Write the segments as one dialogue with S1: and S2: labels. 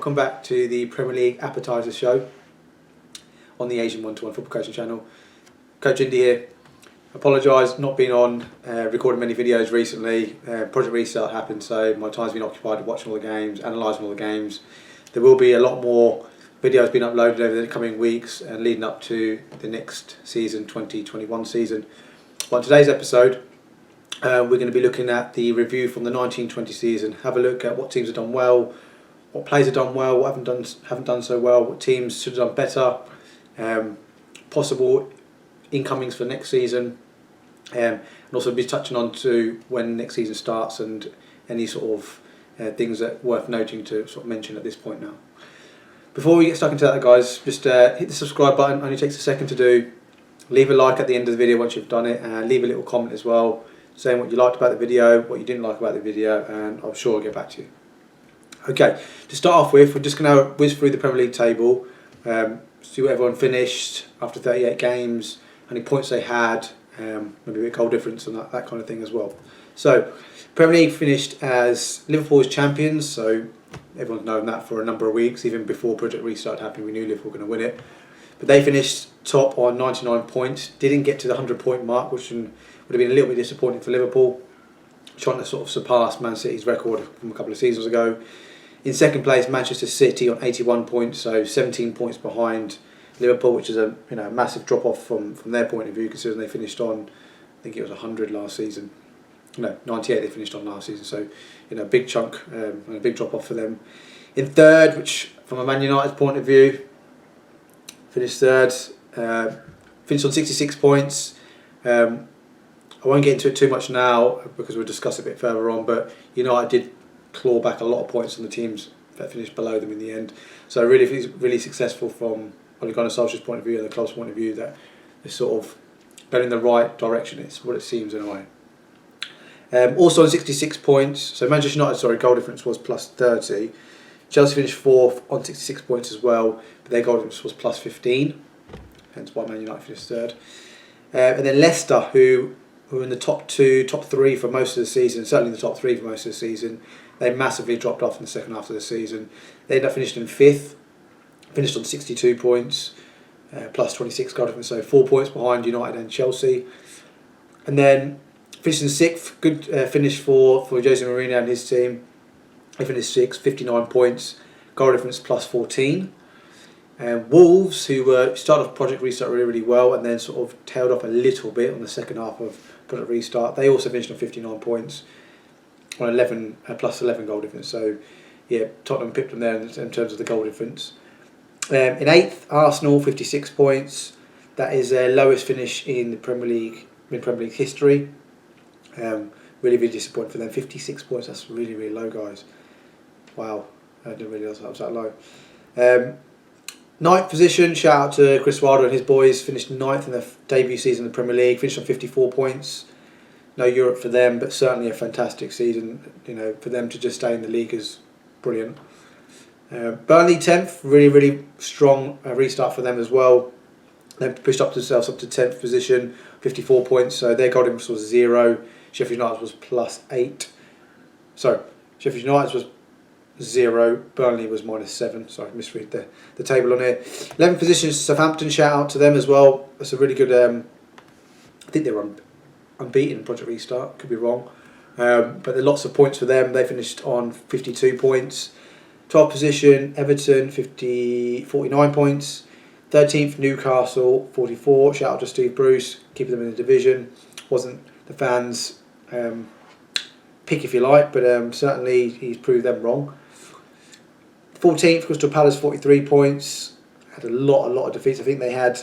S1: welcome back to the Premier League Appetiser show on the Asian One-to-One Football Coaching channel. Coach Indy here. Apologise, not been on recording many videos recently. Project Restart happened, so my time's been occupied watching all the games, analysing all the games. There will be a lot more videos being uploaded over the coming weeks and leading up to the next season, 2021 season. But in today's episode, we're going to be looking at the review from the 1920 season. Have a look at what teams have done well, what players have done well, what haven't done so well, what teams should have done better, possible incomings for next season, and also be touching on to when next season starts and any sort of things that are worth noting to sort of mention at this point now. Before we get stuck into that, guys, just hit the subscribe button. Only takes a second to do. Leave a like at the end of the video once you've done it, and leave a little comment as well, saying what you liked about the video, what you didn't like about the video, and I'm sure I'll get back to you. Okay, to start off with, we're just going to whiz through the Premier League table, see what everyone finished after 38 games, how many points they had, maybe a bit of goal difference and that kind of thing as well. So, Premier League finished as Liverpool as champions, so everyone's known that for a number of weeks. Even before Project Restart happened, we knew Liverpool were going to win it. But they finished top on 99 points, didn't get to the 100-point mark, which would have been a little bit disappointing for Liverpool, trying to sort of surpass Man City's record from a couple of seasons ago. In second place, Manchester City on 81 points, so 17 points behind Liverpool, which is a massive drop off from their point of view, considering they finished on, I think it was 100 last season. No, 98 they finished on last season, so a big chunk and a big drop off for them. In third, which from a Man United point of view, finished third, finished on 66 points. I won't get into it too much now because we'll discuss it a bit further on, but United did claw back a lot of points on the teams that finished below them in the end. So really successful from Ole Gunnar Solskjaer's point of view and the club's point of view, that they're sort of going in the right direction. It's what it seems in a way. Also on 66 points, so Manchester United, goal difference was plus 30. Chelsea finished fourth on 66 points as well, but their goal difference was plus 15, hence why Man United finished third. And then Leicester, who were in the top three for most of the season, certainly in the top three for most of the season, they massively dropped off in the second half of the season. They ended up finishing in fifth, finished on 62 points, plus 26 goal difference, so 4 points behind United and Chelsea. And then finished in sixth, good finish for Jose Mourinho and his team. They finished sixth, 59 points, goal difference plus 14. Wolves, who started off Project Restart really well and then sort of tailed off a little bit on the second half of Project Restart, they also finished on 59 points on plus 11 goal difference. So yeah, Tottenham pipped them there in terms of the goal difference. In eighth, Arsenal, 56 points. That is their lowest finish in the Premier League history. Really disappointing for them. 56 points, that's really low, guys. Wow, I didn't realise that was that low. Ninth position, shout out to Chris Wilder and his boys, finished ninth in their debut season in the Premier League, finished on 54 points. No Europe for them, but certainly a fantastic season. For them to just stay in the league is brilliant. Burnley 10th, really strong restart for them as well. They pushed themselves up to 10th position, 54 points, so their goal difference was 0. Sheffield United was plus 8. Sorry, Sheffield United was 0, Burnley was minus 7. Sorry, I misread the table on here. 11th position, Southampton, shout out to them as well. That's a really good, I think they were unbeaten in Project Restart, could be wrong. But there are lots of points for them. They finished on 52 points. 12th position, Everton, 49 points. 13th, Newcastle, 44. Shout out to Steve Bruce, keeping them in the division. Wasn't the fans' pick, if you like, but certainly he's proved them wrong. 14th, Crystal Palace, 43 points. Had a lot of defeats. I think they had,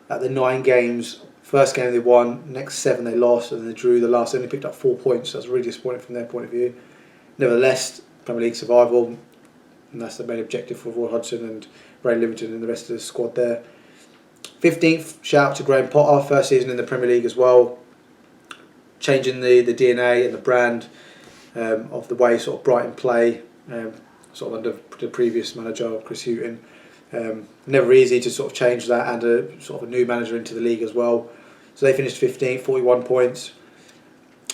S1: at the 9 games, first game they won, next 7 they lost, and they drew the last. They only picked up 4 points. So that's really disappointing from their point of view. Nevertheless, Premier League survival, and that's the main objective for Roy Hodgson and Ray Livingston and the rest of the squad there. 15th, shout out to Graham Potter, first season in the Premier League as well, changing the DNA and the brand of the way sort of Brighton play, sort of under the previous manager, Chris Hughton. Never easy to sort of change that, and a sort of a new manager into the league as well. So they finished 15th, 41 points.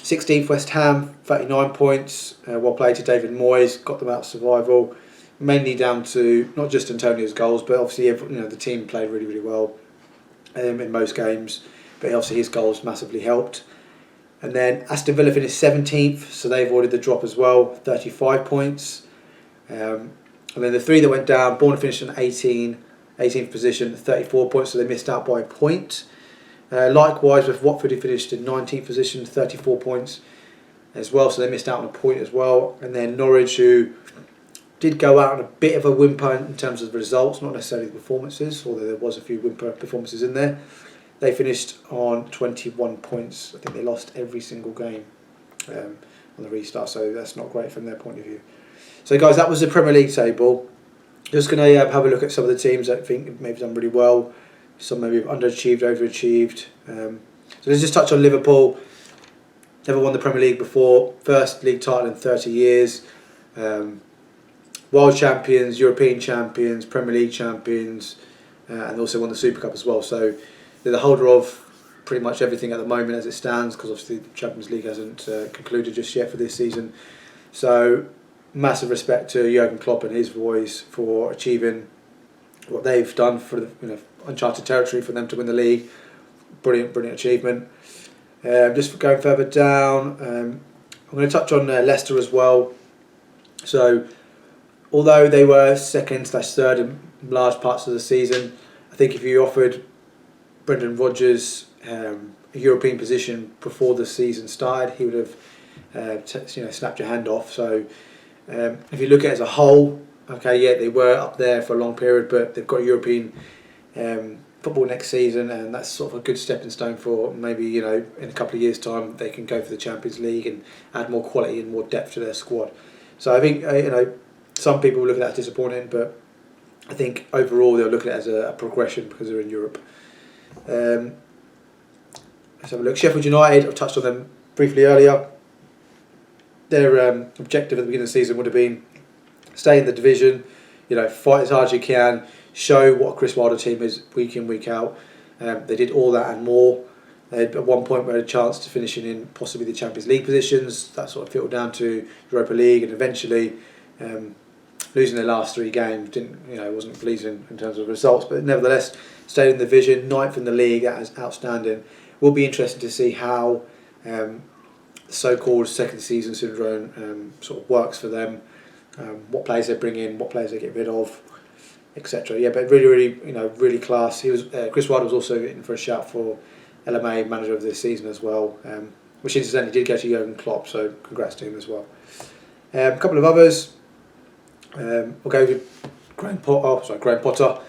S1: 16th, West Ham, 39 points. Well played to David Moyes, got them out of survival. mainly down to not just Antonio's goals, but obviously the team played really, really well in most games. But obviously his goals massively helped. And then Aston Villa finished 17th, so they avoided the drop as well, 35 points. And then the three that went down, Bournemouth finished in 18th position, 34 points, so they missed out by a point. Likewise with Watford, who finished in 19th position, 34 points as well, so they missed out on a point as well. And then Norwich, who did go out on a bit of a whimper in terms of the results, not necessarily the performances, although there was a few whimper performances in there. They finished on 21 points. I think they lost every single game on the restart, so that's not great from their point of view. So guys, that was the Premier League table. Just going to have a look at some of the teams that I think maybe done really well. Some maybe underachieved, overachieved. So let's just touch on Liverpool. Never won the Premier League before. First league title in 30 years. World champions, European champions, Premier League champions, and also won the Super Cup as well. So they're the holder of pretty much everything at the moment as it stands, because obviously the Champions League hasn't concluded just yet for this season. So massive respect to Jurgen Klopp and his boys for achieving what they've done for the uncharted territory for them to win the league. Brilliant achievement. Just going further down, I'm going to touch on Leicester as well. So although they were second/third in large parts of the season, I think if you offered Brendan Rodgers a European position before the season started, he would have snapped your hand off. So if you look at it as a whole, okay, yeah, they were up there for a long period, but they've got European football next season, and that's sort of a good stepping stone for maybe in a couple of years' time they can go for the Champions League and add more quality and more depth to their squad. So I think some people look at that as disappointing, but I think overall they'll look at it as a progression because they're in Europe. Let's have a look. Sheffield United, I've touched on them briefly earlier. Their objective at the beginning of the season would have been stay in the division, fight as hard as you can, show what a Chris Wilder team is week in, week out. They did all that and more. They at one point had a chance to finishing in possibly the Champions League positions. That sort of filtered down to Europa League, and eventually losing their last three games wasn't pleasing in terms of results, but nevertheless stayed in the division, 9th in the league. That is outstanding. Will be interesting to see how the so-called second season syndrome sort of works for them. What players they bring in, what players they get rid of, etc. Yeah, but really class. He was Chris Wilder was also in for a shout for LMA Manager of this season as well, which incidentally did go to Jurgen Klopp. So congrats to him as well. A couple of others. We'll go with Graham Potter.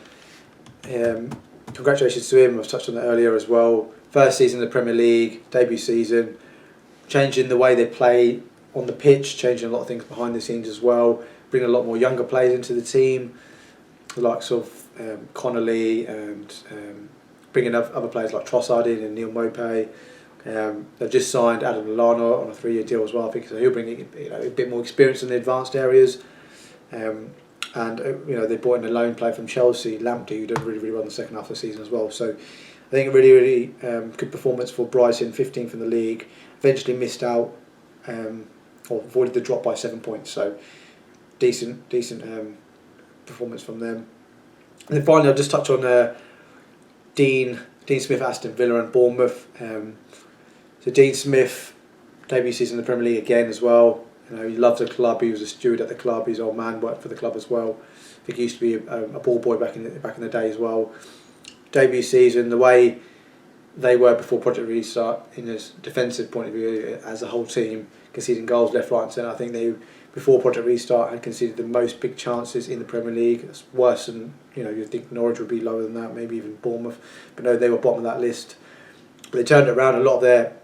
S1: Congratulations to him. I've touched on that earlier as well. First season in the Premier League, debut season, changing the way they play on the pitch, changing a lot of things behind the scenes as well, bringing a lot more younger players into the team, the likes of Connolly, and bringing other players like Trossard in and Neil Mopé. They've just signed Adam Lallana on a 3-year deal as well. I think so he'll bring a bit more experience in the advanced areas. And they brought in a lone player from Chelsea, Lamptey, who did really well in the second half of the season as well. So I think a really good performance for Brighton, 15th in the league. Eventually missed out or avoided the drop by 7 points. So decent performance from them. And then finally, I'll just touch on Dean Smith, Aston Villa and Bournemouth. So Dean Smith, debut season in the Premier League again as well. He loved the club. He was a steward at the club. His old man worked for the club as well. I think he used to be a ball boy back in the day as well. Debut season, the way they were before Project Restart, in a defensive point of view, as a whole team, conceding goals left, right, and centre. I think they, before Project Restart, had conceded the most big chances in the Premier League. It's worse than you'd think Norwich would be lower than that, maybe even Bournemouth. But no, they were bottom of that list. But they turned it around. A lot of their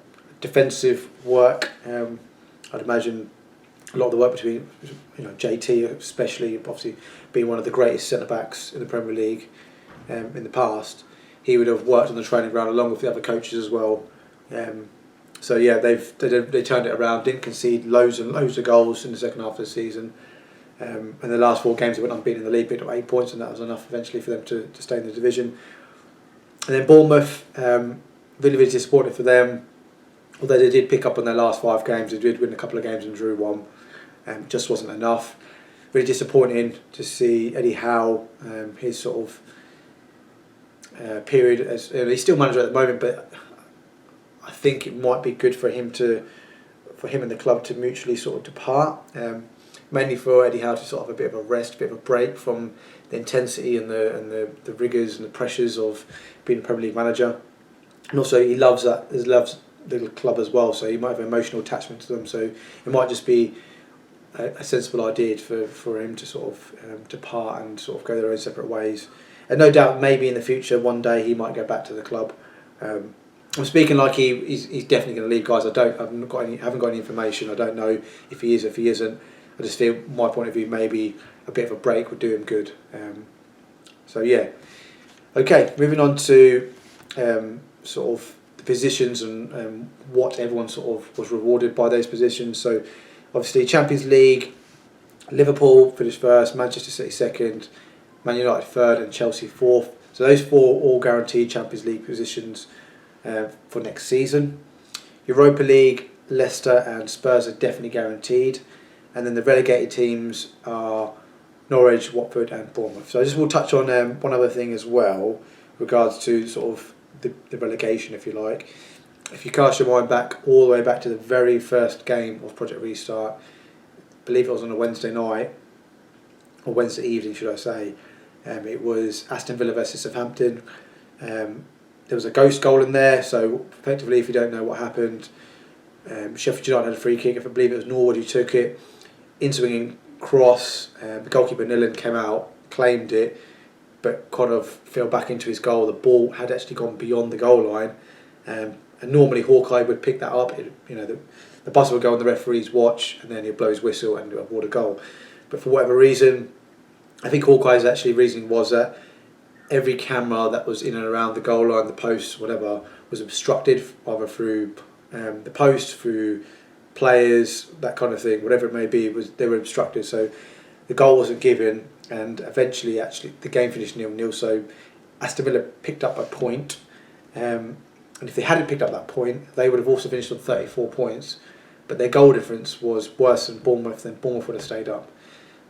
S1: defensive work, I'd imagine. A lot of the work between JT, especially, obviously being one of the greatest centre backs in the Premier League in the past, he would have worked on the training ground along with the other coaches as well. So yeah, they turned it around. Didn't concede loads and loads of goals in the second half of the season. And the last 4 games they went unbeaten in the league, picked up 8 points, and that was enough eventually for them to stay in the division. And then Bournemouth, really disappointed for them. Although they did pick up on their last 5 games, they did win a couple of games and drew one. Just wasn't enough. really disappointing to see Eddie Howe, his sort of period as he's still manager at the moment, but I think it might be good for him and the club to mutually sort of depart. Mainly for Eddie Howe to sort of have a bit of a rest, a bit of a break from the intensity and the rigours and the pressures of being a Premier League manager. And also he loves the club as well, so he might have an emotional attachment to them. So it might just be a sensible idea for him to sort of depart and sort of go their own separate ways. And no doubt, maybe in the future, one day he might go back to the club. I'm speaking like he's definitely going to leave, guys. I haven't got any information. I don't know if he is, if he isn't. I just feel, my point of view, maybe a bit of a break would do him good. So yeah. Okay, moving on to sort of the positions and what everyone sort of was rewarded by those positions. So obviously Champions League, Liverpool finished first, Manchester City second, Man United third and Chelsea fourth. So those four all guaranteed Champions League positions for next season. Europa League, Leicester and Spurs are definitely guaranteed. And then the relegated teams are Norwich, Watford and Bournemouth. So I just will touch on one other thing as well, regards to sort of the relegation, if you like. If you cast your mind back all the way back to the very first game of Project Restart, I believe it was on a Wednesday night, or Wednesday evening should I say, it was Aston Villa versus Southampton. There was a ghost goal in there, so effectively, if you don't know what happened, Sheffield United had a free kick. I believe it was Norwood who took it, in-swinging cross, the goalkeeper Nillan came out, claimed it, but kind of fell back into his goal. The ball had actually gone beyond the goal line, and normally Hawkeye would pick that up. The buzzer would go on the referee's watch, and then he'd blow his whistle and award a goal. But for whatever reason, I think Hawkeye's actually reasoning was that every camera that was in and around the goal line, the posts, whatever, was obstructed, either through the post, through players, that kind of thing, whatever it may be, they were obstructed. So the goal wasn't given, and eventually, actually, the game finished 0-0. So Aston Villa picked up a point, and if they hadn't picked up that point, they would have also finished on 34 points. But their goal difference was worse than Bournemouth, then Bournemouth would have stayed up.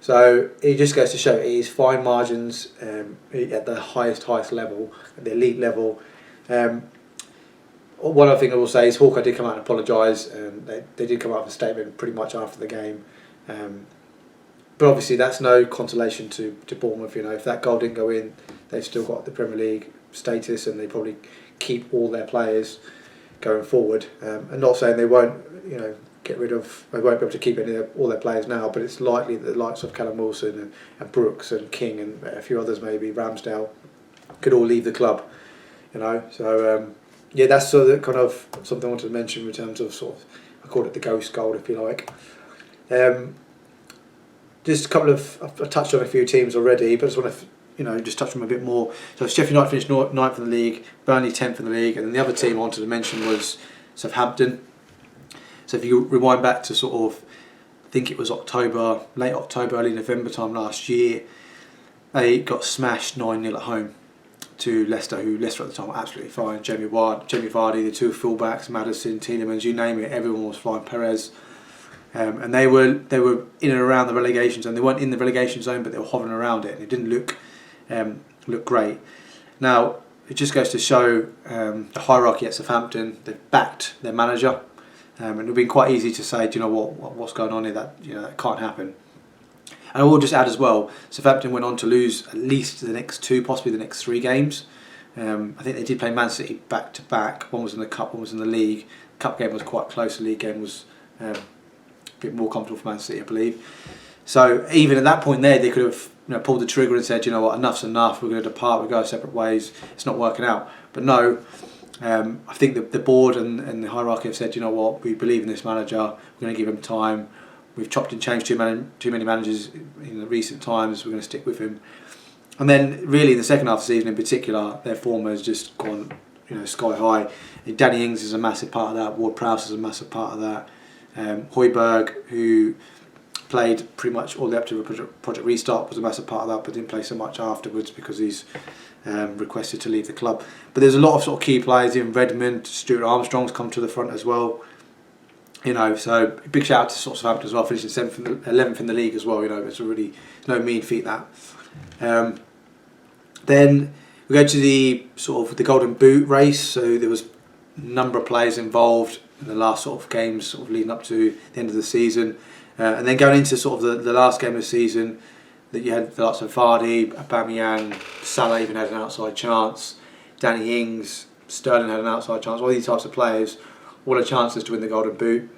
S1: So it just goes to show it is fine margins at the highest level, at the elite level. One other thing I will say is Hawkeye did come out and apologise. They did come out with a statement pretty much after the game. But obviously that's no consolation to Bournemouth. If that goal didn't go in, they've still got the Premier League status, and they probably keep all their players going forward. And not saying they won't, they won't be able to keep all their players now, but it's likely that the likes of Callum Wilson and Brooks and King and a few others, maybe Ramsdale, could all leave the club. So yeah, that's sort of kind of something I wanted to mention in terms of sort of, I call it the ghost goal, if you like. Just a couple of, I've touched on a few teams already, but I just want to just touch on them a bit more. So Sheffield United finished 9th in the league, Burnley 10th in the league, and then the other team I wanted to mention was Southampton. So if you rewind back to sort of, I think it was late October, early November time last year, they got smashed 9-0 at home to Leicester, who Leicester at the time were absolutely fine. Jamie Vardy, the two fullbacks, Maddison, Tielemans, you name it, everyone was fine. Perez, and they were in and around the relegation zone. They weren't in the relegation zone, but they were hovering around it, and it didn't look great. Now it just goes to show the hierarchy at Southampton. They've backed their manager. And it would be quite easy to say, do you know what's going on here? That that can't happen. And I will just add as well, Southampton went on to lose at least the next 2, possibly the next 3 games. I think they did play Man City back to back. One was in the cup, one was in the league. The cup game was quite close. The league game was a bit more comfortable for Man City, I believe. So even at that point there, they could have pulled the trigger and said, you know what, enough's enough. We're going to depart. We'll go separate ways. It's not working out. But no. I think the board and the hierarchy have said, you know what, we believe in this manager, we're going to give him time. We've chopped and changed too many managers in the recent times, we're going to stick with him. And then really in the second half of the season in particular, their form has just gone sky high. Danny Ings is a massive part of that, Ward-Prowse is a massive part of that. Højbjerg, who played pretty much all the way up to Project Restart, was a massive part of that, but didn't play so much afterwards because he's requested to leave the club. But there's a lot of sort of key players in Redmond. Stuart Armstrong's come to the front as well. So big shout out to sort of Southampton as well, finishing 11th in the league as well. It's a really no mean feat that. Then we go to the sort of the Golden Boot race. So there was a number of players involved in the last sort of games, sort of leading up to the end of the season, and then going into sort of the last game of the season, that you had the likes of Vardy, Aubameyang, Salah even had an outside chance, Danny Ings, Sterling had an outside chance. All these types of players, all had chances to win the Golden Boot,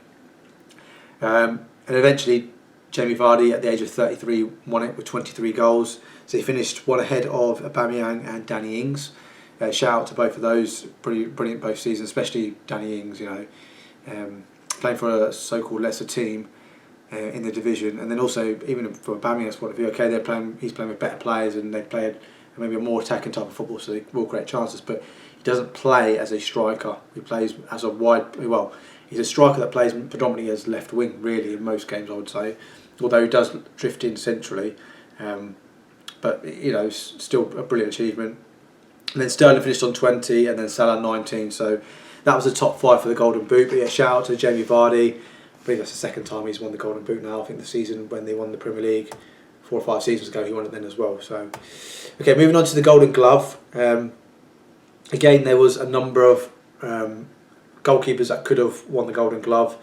S1: and eventually Jamie Vardy at the age of 33 won it with 23 goals. So he finished one ahead of Aubameyang and Danny Ings. Shout out to both of those, brilliant both seasons, especially Danny Ings. Playing for a so-called lesser team in the division, and then also even from Aubameyang's point of view, okay, he's playing with better players and they played maybe a more attacking type of football, so they will create chances. But he doesn't play as a striker. He plays as a he's a striker that plays predominantly as left wing, really, in most games, I would say. Although he does drift in centrally. But still a brilliant achievement. And then Sterling finished on 20, and then Salah 19. So that was the top 5 for the Golden Boot. But yeah, shout out to Jamie Vardy. I believe that's the second time he's won the Golden Boot now. I think the season when they won the Premier League 4 or 5 seasons ago, he won it then as well. So, okay, moving on to the Golden Glove. Again, there was a number of goalkeepers that could have won the Golden Glove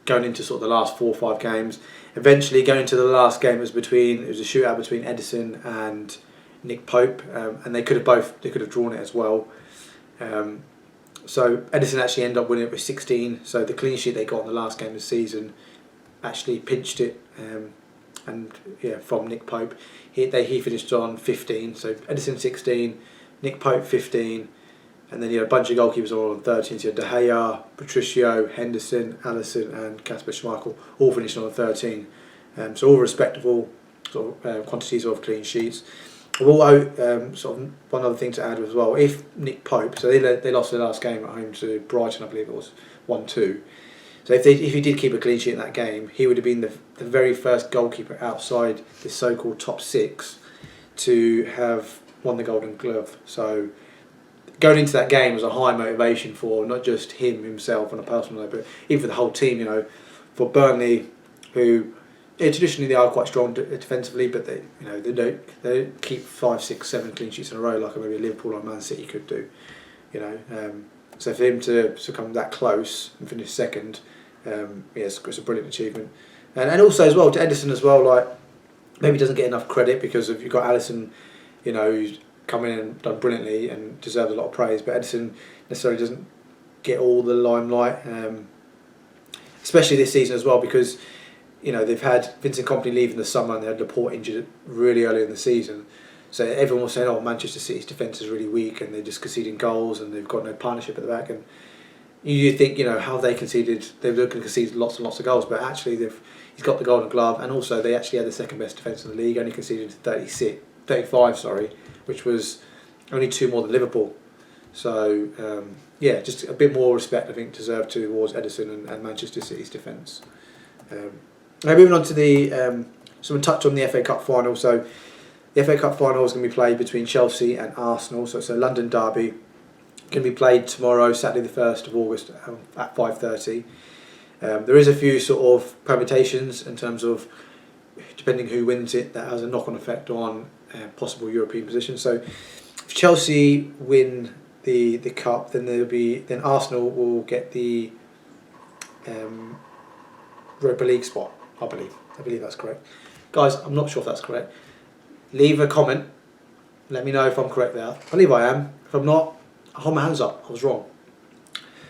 S1: going into sort of the last 4 or 5 games. Eventually, going into the last game, it was a shootout between Edison and Nick Pope, and they could have drawn it as well. So Edison actually ended up winning it with 16. So the clean sheet they got in the last game of the season actually pinched it, from Nick Pope. He finished on 15. So Edison 16, Nick Pope 15. And then you had a bunch of goalkeepers all on 13. So you had De Gea, Patricio, Henderson, Alisson and Kasper Schmeichel all finished on 13. So all respectable sort of quantities of clean sheets. Although, sort of one other thing to add as well, if Nick Pope, so they lost their last game at home to Brighton, I believe it was 1-2. So if he did keep a clean sheet in that game, he would have been the very first goalkeeper outside the so-called top 6 to have won the Golden Glove. So going into that game was a high motivation for not just himself on a personal level, but even for the whole team. For Burnley, who traditionally they are quite strong defensively, but they don't keep 5, 6, 7 clean sheets in a row like maybe Liverpool or Man City could do. So for him to come that close and finish second, it's a brilliant achievement. And also as well to Edison as well, like maybe doesn't get enough credit because you've got Alisson, who's come in and done brilliantly and deserves a lot of praise, but Edison necessarily doesn't get all the limelight, especially this season as well, because they've had Vincent Kompany leave in the summer and they had Laporte injured really early in the season. So everyone was saying, oh, Manchester City's defence is really weak and they're just conceding goals and they've got no partnership at the back. And you think, how have they conceded? They've conceded lots and lots of goals, but actually he's got the Golden Glove, and also they actually had the second best defence in the league, only conceded 35, which was only 2 more than Liverpool. So just a bit more respect I think deserved towards Edison and Manchester City's defence. Now moving on to someone touched on the FA Cup final. So the FA Cup final is going to be played between Chelsea and Arsenal. So it's a London derby. Going to be played tomorrow, Saturday the 1st of August at 5:30. There is a few sort of permutations in terms of depending who wins it, that has a knock-on effect on possible European positions. So if Chelsea win the cup, then Arsenal will get the Europa League spot. I believe that's correct. Guys, I'm not sure if that's correct. Leave a comment. Let me know if I'm correct there. I believe I am. If I'm not, I'll hold my hands up. I was wrong.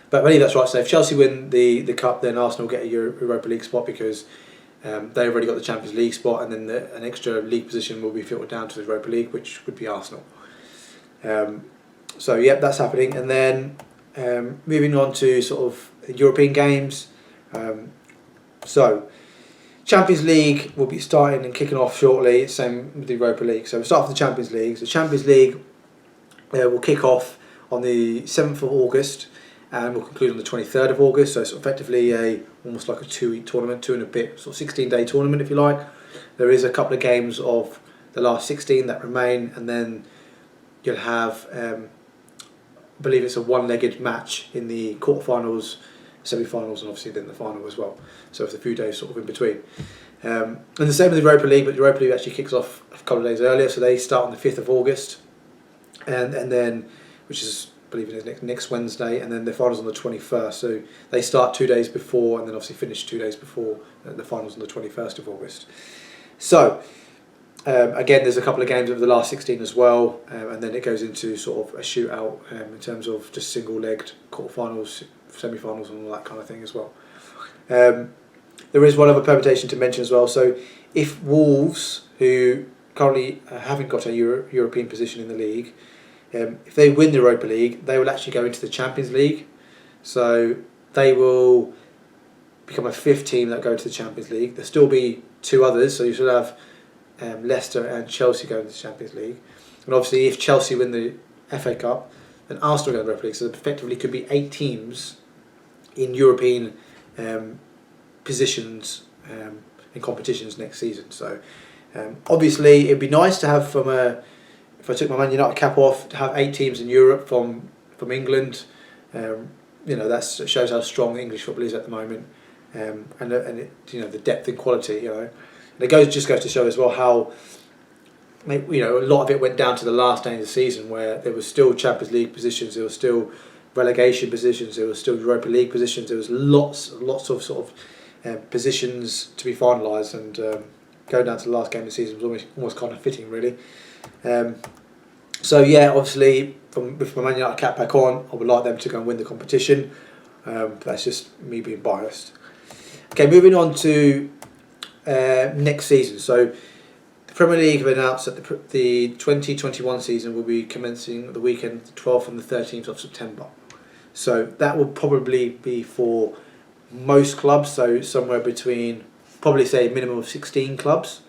S1: But I believe that's right. So if Chelsea win the cup, then Arsenal get a Europa League spot because they've already got the Champions League spot, and then an extra league position will be filtered down to the Europa League, which would be Arsenal. So that's happening. And then moving on to sort of European games. So Champions League will be starting and kicking off shortly, same with the Europa League. So we'll start with the Champions League. So Champions League will kick off on the 7th of August and will conclude on the 23rd of August. So it's effectively almost like a 2-week tournament, 2 and a bit, sort of 16-day tournament if you like. There is a couple of games of the last 16 that remain, and then you'll have, I believe it's a one-legged match in the quarterfinals semi-finals and obviously then the final as well. So it's a few days sort of in between. And the same with the Europa League, but the Europa League actually kicks off a couple of days earlier, so they start on the 5th of August, and then, which is, I believe it is next Wednesday, and then the finals on the 21st. So they start 2 days before, and then obviously finish 2 days before the finals on the 21st of August. So again, there's a couple of games over the last 16 as well, and then it goes into sort of a shootout in terms of just single-legged quarterfinals, semi-finals, and all that kind of thing as well. There is one other permutation to mention as well. So if Wolves, who currently haven't got a European position in the league, if they win the Europa League, they will actually go into the Champions League. So they will become a 5th team that go into the Champions League. There'll still be 2 others, so you should have Leicester and Chelsea go into the Champions League. And obviously if Chelsea win the FA Cup, then Arsenal go into the Europa League. So effectively could be 8 teams in European positions in competitions next season. So obviously it'd be nice to have if I took my Man United cap off, to have 8 teams in Europe from England. That shows how strong English football is at the moment, and the depth and quality. And it just goes to show as well how a lot of it went down to the last day of the season, where there was still Champions League positions, there was still relegation positions, there was still Europa League positions, there was lots of sort of positions to be finalised, and going down to the last game of the season was almost kind of fitting, really. So yeah, obviously with my Man United cap back on, I would like them to go and win the competition. But that's just me being biased. Okay, moving on to next season. So the Premier League have announced that the 2021 season will be commencing the weekend, the 12th and the 13th of September. So that will probably be for most clubs, so somewhere between, probably say a minimum of 16 clubs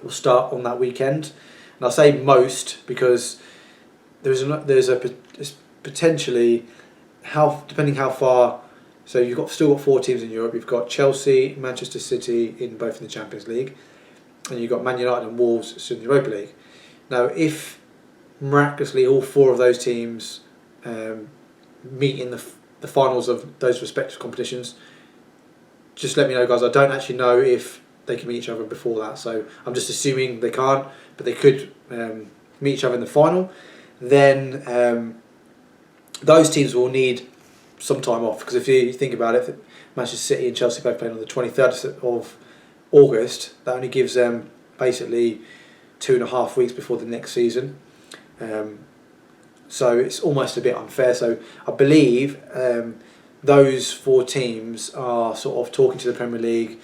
S1: will start on that weekend. And I'll say most because there's potentially, depending how far, so you've still got 4 teams in Europe. You've got Chelsea, Manchester City in both in the Champions League, and you've got Man United and Wolves in the Europa League. Now if miraculously all 4 of those teams meet in the finals of those respective competitions, just let me know, guys. I don't actually know if they can meet each other before that, so I'm just assuming they can't, but they could meet each other in the final. Then those teams will need some time off, because if you think about it, Manchester City and Chelsea both playing on the 23rd of August, that only gives them basically 2.5 weeks before the next season. So it's almost a bit unfair. So I believe those 4 teams are sort of talking to the Premier League,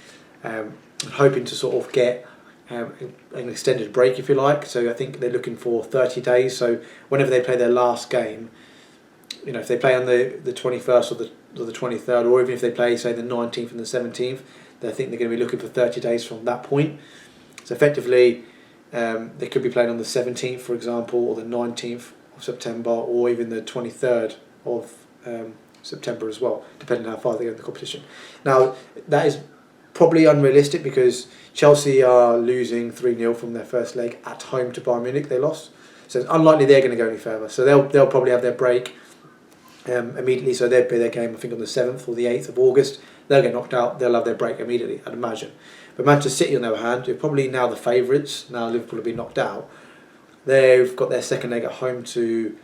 S1: hoping to sort of get an extended break, if you like. So I think they're looking for 30 days. So whenever they play their last game, if they play on the 21st or the 23rd, or even if they play, say, the 19th and the 17th, I think they're going to be looking for 30 days from that point. So effectively, they could be playing on the 17th, for example, or the 19th of September, or even the 23rd of September as well, depending on how far they go in the competition. Now, that is probably unrealistic because Chelsea are losing 3-0 from their first leg at home to Bayern Munich. They lost, so it's unlikely they're going to go any further. So they'll probably have their break immediately. So they'll play their game, I think, on the 7th or the 8th of August. They'll get knocked out. They'll have their break immediately, I'd imagine. But Manchester City, on the other hand, are probably now the favourites. Now Liverpool have been knocked out. They've got their second leg at home to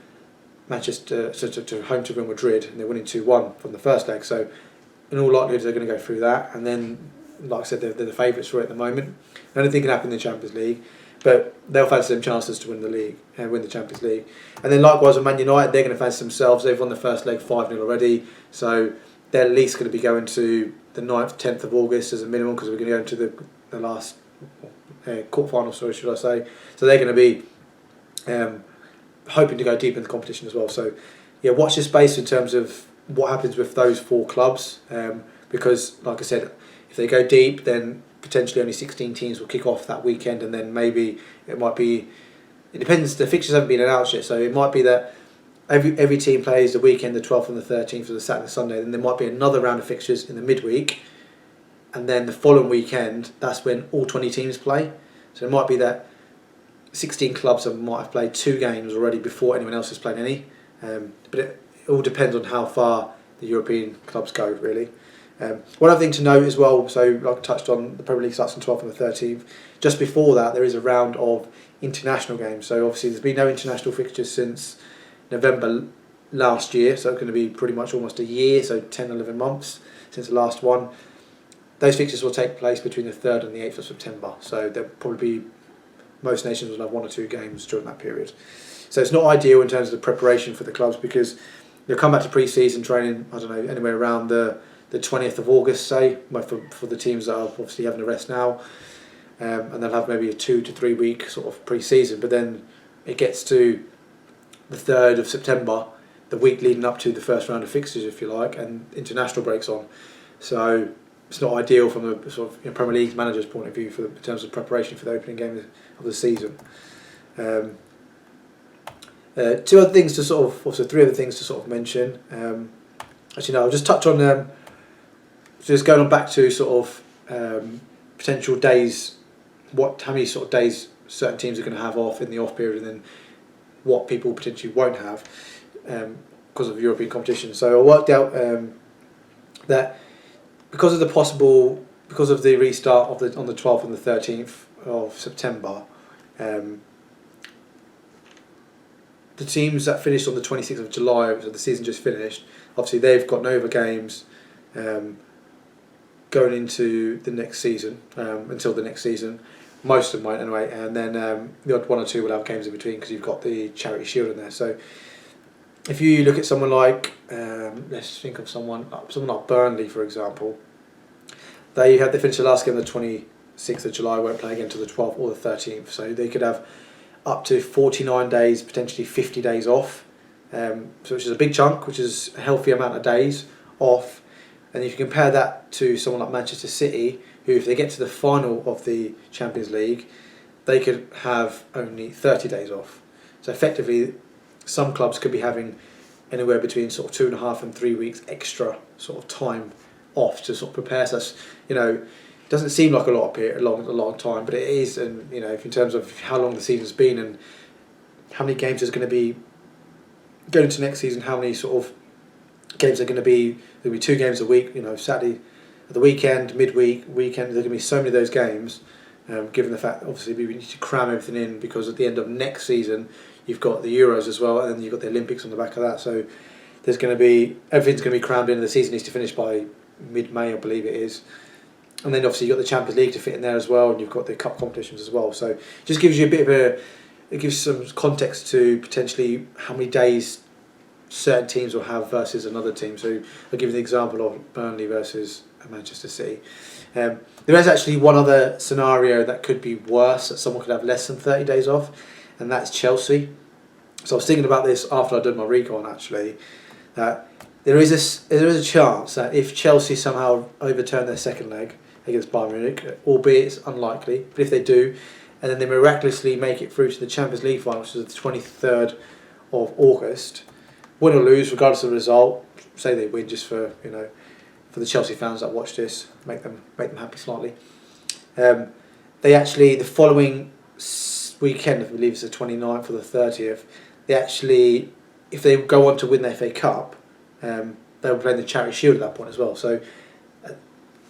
S1: Manchester, to home to Real Madrid, and they're winning 2-1 from the first leg. So in all likelihood, they're going to go through that. And then, like I said, they're the favourites for it at the moment. Anything can happen in the Champions League, but they'll fancy them chances to win the league and win the Champions League. And then likewise with Man United, they're going to fancy themselves. They've won the first leg 5-0 already, so they're at least going to be going to the 9th, 10th of August as a minimum, because we're going to go into the last quarterfinal, sorry, should I say. So they're going to be hoping to go deep in the competition as well. So yeah, watch this space in terms of what happens with those 4 clubs, because like I said, if they go deep, then potentially only 16 teams will kick off that weekend, and then maybe it depends, the fixtures haven't been announced yet, so it might be that every team plays the weekend, the 12th and the 13th, or the Saturday and Sunday, then there might be another round of fixtures in the midweek, and then the following weekend, that's when all 20 teams play. So it might be that 16 clubs might have played 2 games already before anyone else has played any, but it all depends on how far the European clubs go, really. One other thing to note as well, so like I touched on, the Premier League starts on the 12th and the 13th. Just before that, there is a round of international games. So obviously there's been no international fixtures since November last year, so it's going to be pretty much almost a year, so 10, 11 months since the last one. Those fixtures will take place between the 3rd and the 8th of September, so there'll probably be, most nations will have 1 or 2 games during that period. So it's not ideal in terms of the preparation for the clubs, because they'll come back to pre-season training, I don't know, anywhere around the 20th of August, say, for the teams that are obviously having a rest now, and they'll have maybe a 2 to 3 week sort of pre-season, but then it gets to the 3rd of September, the week leading up to the first round of fixtures, if you like, and international breaks on. So it's not ideal from a sort of Premier League manager's point of view in terms of preparation for the opening game of the season. 2 other things to sort of, also 3 other things to sort of mention. Actually, no, I'll just touch on just going on back to sort of potential days, how many sort of days certain teams are going to have off in the off period, and then what people potentially won't have because of European competition. So I worked out that because of the restart on the 12th and the 13th of September, the teams that finished on the 26th of July, so the season just finished, obviously they've got no other games going into the next season, until the next season. Most of them won't anyway, and then the odd 1 or 2 will have games in between because you've got the Charity Shield in there. So if you look at someone like, let's think of someone like Burnley, for example, they finished the last game on the 26th of July, won't play again until the 12th or the 13th, so they could have up to 49 days, potentially 50 days off, so which is a big chunk, which is a healthy amount of days off. And if you compare that to someone like Manchester City, who if they get to the final of the Champions League, they could have only 30 days off. So effectively, some clubs could be having anywhere between sort of 2.5 and 3 weeks extra sort of time off to sort of prepare. So that's, it doesn't seem like a lot of time, but it is. And if in terms of how long the season's been and how many games there's going to be going into next season, how many sort of games are going to be. There'll be 2 games a week. Saturday at the weekend, midweek, weekend. There's going to be so many of those games. Given the fact that obviously we need to cram everything in, because at the end of next season you've got the Euros as well, and then you've got the Olympics on the back of that. So there's going to be, everything's going to be crammed in, and the season needs to finish by mid-May, I believe it is. And then obviously you've got the Champions League to fit in there as well, and you've got the cup competitions as well. So it just gives you a bit of it gives some context to potentially how many days certain teams will have versus another team. So I'll give you the example of Burnley versus Manchester City. There is actually one other scenario that could be worse, that someone could have less than 30 days off, and that's Chelsea. So I was thinking about this after I did my recon, actually, that there is a chance that if Chelsea somehow overturn their second leg against Bayern Munich, albeit it's unlikely, but if they do, and then they miraculously make it through to the Champions League final, which is the 23rd of August, win or lose, regardless of the result, say they win, just for for the Chelsea fans that watch this, make them happy slightly. They actually, the following weekend, I believe it's the 29th or the 30th, they actually, if they go on to win the FA Cup, they'll play the Charity Shield at that point as well. So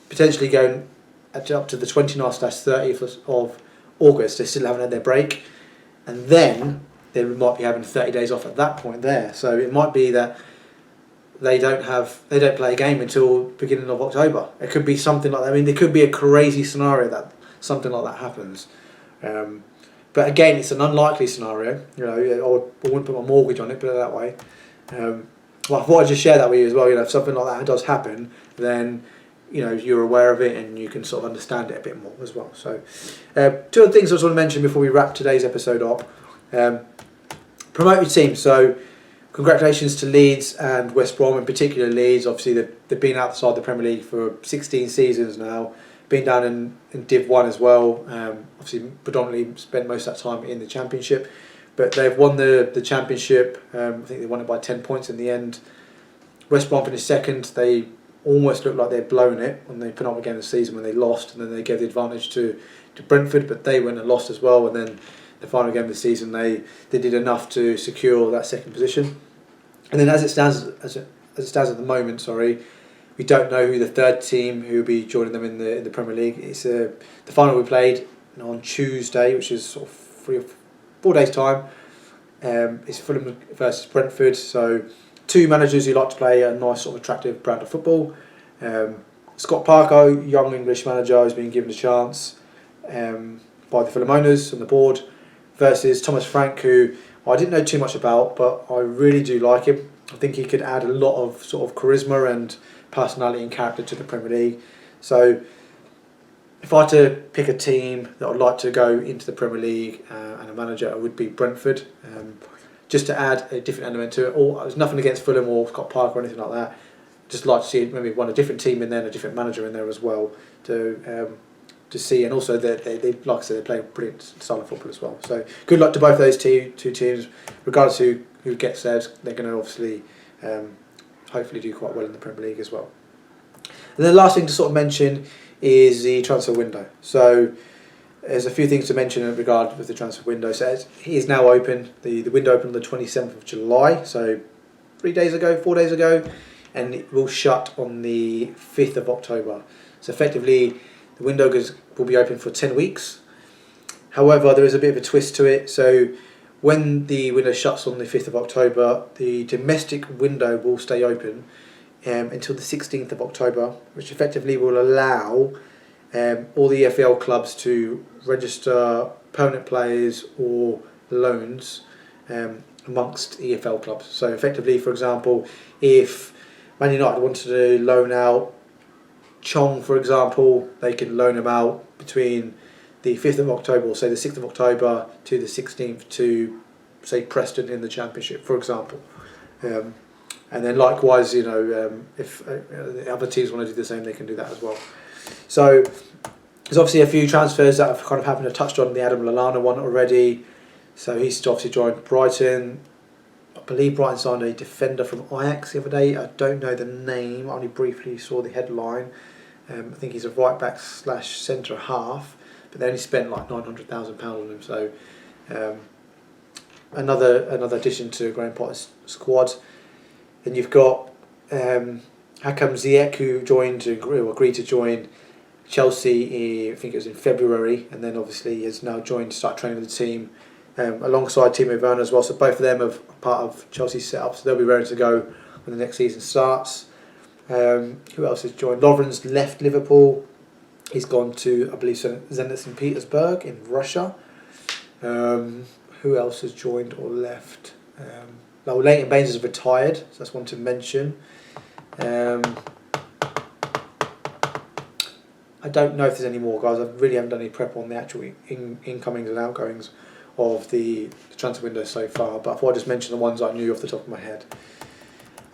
S1: potentially going up to the 29th/30th of August, they still haven't had their break, and then they might be having 30 days off at that point there. So it might be that they don't play a game until beginning of October. It could be something like that. I mean, there could be a crazy scenario that something like that happens. But again, it's an unlikely scenario. I wouldn't put my mortgage on it, put it that way. Well, I thought I'd just share that with you as well. If something like that does happen, then you're aware of it and you can sort of understand it a bit more as well. So, 2 other things I just want to mention before we wrap today's episode up. Promote your team. So, congratulations to Leeds and West Brom, in particular Leeds. Obviously, they've been outside the Premier League for 16 seasons now. Been down in Div 1 as well. Obviously, predominantly spent most of that time in the Championship. But they've won the Championship. I think they won it by 10 points in the end. West Brom finished second. They almost looked like they'd blown it on the penultimate game of the season when they lost, and then they gave the advantage to Brentford, but they went and lost as well. And then the final game of the season, they did enough to secure that second position. And then as it stands as it stands at the moment, we don't know who the third team who will be joining them in the Premier League. It's the final we played on Tuesday, which is sort of 3 or 4 days' time. It's Fulham versus Brentford. So 2 managers who like to play a nice sort of attractive brand of football. Scott Parker, young English manager, has been given a chance by the Fulham owners and the board, versus Thomas Frank, who I didn't know too much about, but I really do like him. I think he could add a lot of sort of charisma and personality and character to the Premier League. So if I had to pick a team that I'd like to go into the Premier League and a manager, it would be Brentford, just to add a different element to it. There's nothing against Fulham or Scott Parker or anything like that. Just like to see maybe a different team in there and a different manager in there as well to see, and also they like I said, they play a brilliant style of football as well. So good luck to both those two teams, regardless who gets there. They're going to obviously hopefully do quite well in the Premier League as well. And the last thing to sort of mention is the transfer window. So there's a few things to mention in regard with the transfer window. So it is now open. The window opened on the 27th of July, so 4 days ago, and it will shut on the 5th of October. So effectively, the window will be open for 10 weeks. However, there is a bit of a twist to it. So when the window shuts on the 5th of October, the domestic window will stay open until the 16th of October, which effectively will allow all the EFL clubs to register permanent players or loans amongst EFL clubs. So effectively, for example, if Man United wanted to loan out Chong, for example, they can loan him out between the 5th of October, or say the 6th of October to the 16th to, say, Preston in the Championship, for example. And then likewise, if other teams want to do the same, they can do that as well. So there's obviously a few transfers that I've kind of happened to touch on, the Adam Lallana one already. So he's obviously joined Brighton. I believe Brighton signed a defender from Ajax the other day. I don't know the name, I only briefly saw the headline. I think he's a right back / centre half, but they only spent like £900,000 on him. So another addition to Graham Potter's squad. Then you've got Hakim Ziyech, who agreed to join Chelsea. I think it was in February, and then obviously has now started training with the team alongside Timo Werner as well. So both of them are part of Chelsea's setup, so they'll be ready to go when the next season starts. Who else has joined? Lovren's left Liverpool. He's gone to, I believe, Zenit St. Petersburg in Russia. Who else has joined or left? Leighton Baines is retired, so that's one to mention. I don't know if there's any more, guys. I really haven't done any prep on the actual incomings and outgoings of the transfer window so far, but I thought I'd just mention the ones I knew off the top of my head.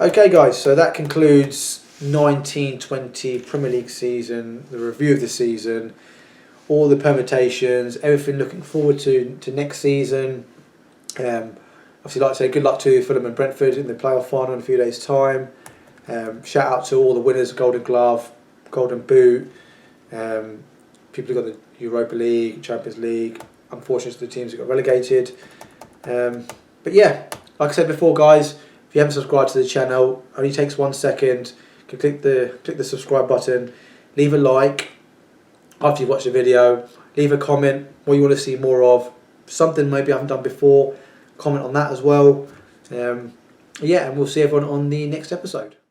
S1: Okay, guys, so that concludes 1920 Premier League season, the review of the season, all the permutations, everything looking forward to next season. Obviously, like to say good luck to Fulham and Brentford in the playoff final in a few days' time. Shout out to all the winners: Golden Glove, Golden Boot, people who got the Europa League, Champions League. Unfortunately, the teams that got relegated. But yeah, like I said before, guys, if you haven't subscribed to the channel, it only takes 1 second. You can click the subscribe button, leave a like after you've watched the video, leave a comment what you want to see more of, something maybe I haven't done before. Comment on that as well. Yeah, and we'll see everyone on the next episode.